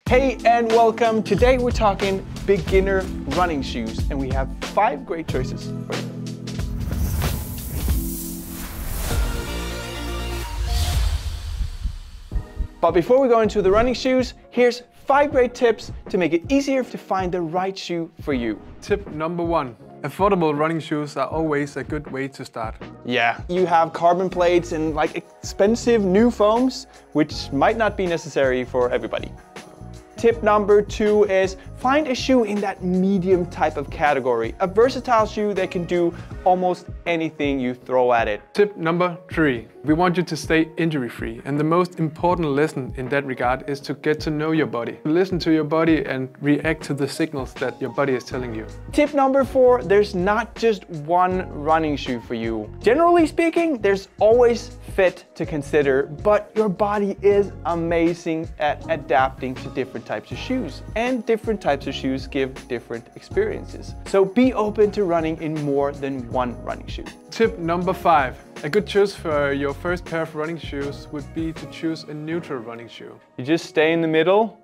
Hey and welcome. Today we're talking beginner running shoes and we have 5 great choices for you. But before we go into the running shoes, here's 5 great tips to make it easier to find the right shoe for you. Tip number 1. Affordable running shoes are always a good way to start. Yeah, you have carbon plates and like expensive new foams, which might not be necessary for everybody. Tip number 2 is find a shoe in that medium type of category. A versatile shoe that can do almost anything you throw at it. Tip number 3. We want you to stay injury-free, and the most important lesson in that regard is to get to know your body. Listen to your body and react to the signals that your body is telling you. Tip number 4, there's not just one running shoe for you. Generally speaking, there's always fit to consider, but your body is amazing at adapting to different types of shoes, and different types of shoes give different experiences. So be open to running in more than one running shoe. Tip number 5. A good choice for your first pair of running shoes would be to choose a neutral running shoe. You just stay in the middle,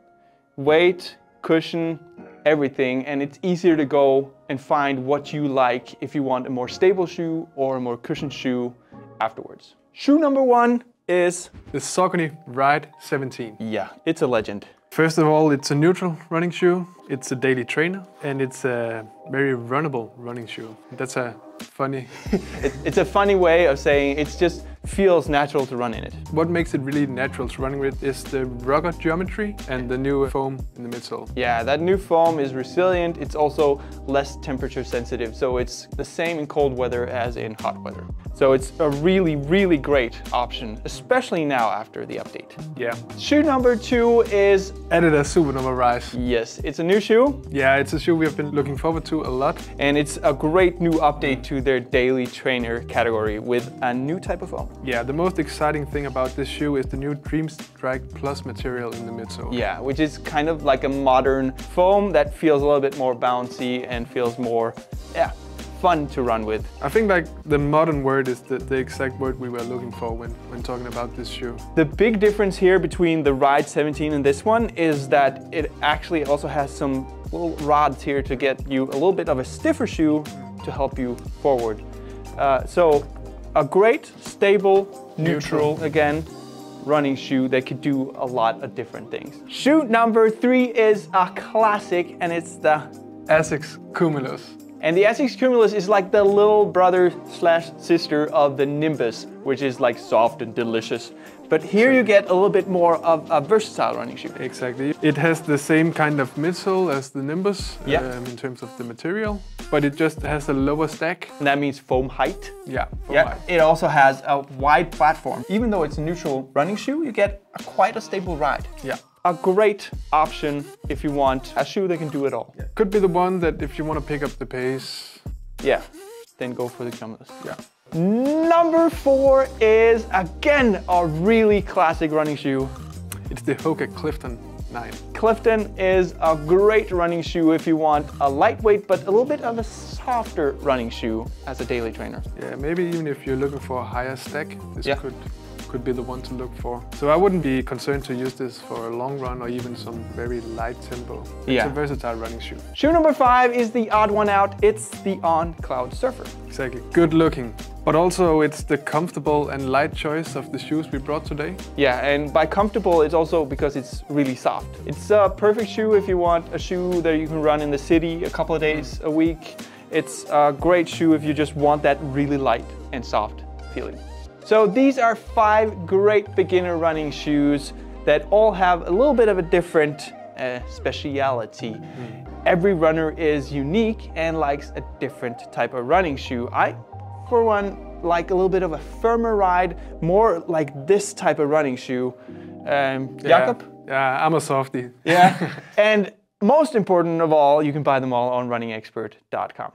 weight, cushion, everything, and it's easier to go and find what you like if you want a more stable shoe or a more cushioned shoe afterwards. Shoe number 1 is the Saucony Ride 17. Yeah, it's a legend. First of all, it's a neutral running shoe, it's a daily trainer, and it's a very runnable running shoe. That's a funny... It's a funny way of saying it just feels natural to run in it. What makes it really natural to run with is the rugged geometry and the new foam in the midsole. Yeah, that new foam is resilient. It's also less temperature sensitive, so it's the same in cold weather as in hot weather. So it's a really, really great option, especially now after the update. Yeah. Shoe number 2 is Adidas Supernova Ride. Yes, it's a new shoe. Yeah, it's a shoe we have been looking forward to a lot. And it's a great new update to their daily trainer category with a new type of foam. Yeah, the most exciting thing about this shoe is the new Dream Strike Plus material in the midsole. Yeah, which is kind of like a modern foam that feels a little bit more bouncy and feels more, fun to run with. I think like the modern word is the exact word we were looking for when talking about this shoe. The big difference here between the Ride 17 and this one is that it actually also has some little rods here to get you a little bit of a stiffer shoe to help you forward. So a great, stable, neutral, again, running shoe that could do a lot of different things. Shoe number 3 is a classic, and it's the Asics Cumulus. And the Asics Cumulus is like the little brother slash sister of the Nimbus, which is like soft and delicious. But here you get a little bit more of a versatile running shoe. Exactly. It has the same kind of midsole as the Nimbus in terms of the material, but it just has a lower stack. And that means foam height. Yeah, height. It also has a wide platform. Even though it's a neutral running shoe, you get quite a stable ride. Yeah. A great option if you want a shoe that can do it all. Yeah. Could be the one that if you want to pick up the pace. Yeah, then go for the Cumulus. Yeah. Number 4 is again a really classic running shoe. It's the Hoka Clifton 9. Clifton is a great running shoe if you want a lightweight but a little bit of a softer running shoe as a daily trainer. Yeah, maybe even if you're looking for a higher stack, this could be the one to look for. So I wouldn't be concerned to use this for a long run or even some very light tempo. It's a versatile running shoe. Shoe number 5 is the odd one out. It's the On Cloudsurfer. Exactly, good looking. But also it's the comfortable and light choice of the shoes we brought today. Yeah, and by comfortable, it's also because it's really soft. It's a perfect shoe if you want a shoe that you can run in the city a couple of days a week. It's a great shoe if you just want that really light and soft feeling. So these are 5 great beginner running shoes that all have a little bit of a different speciality. Every runner is unique and likes a different type of running shoe. I, for one, like a little bit of a firmer ride, more like this type of running shoe. Jakob? Yeah, I'm a softie. Yeah, and most important of all, you can buy them all on runningexpert.com.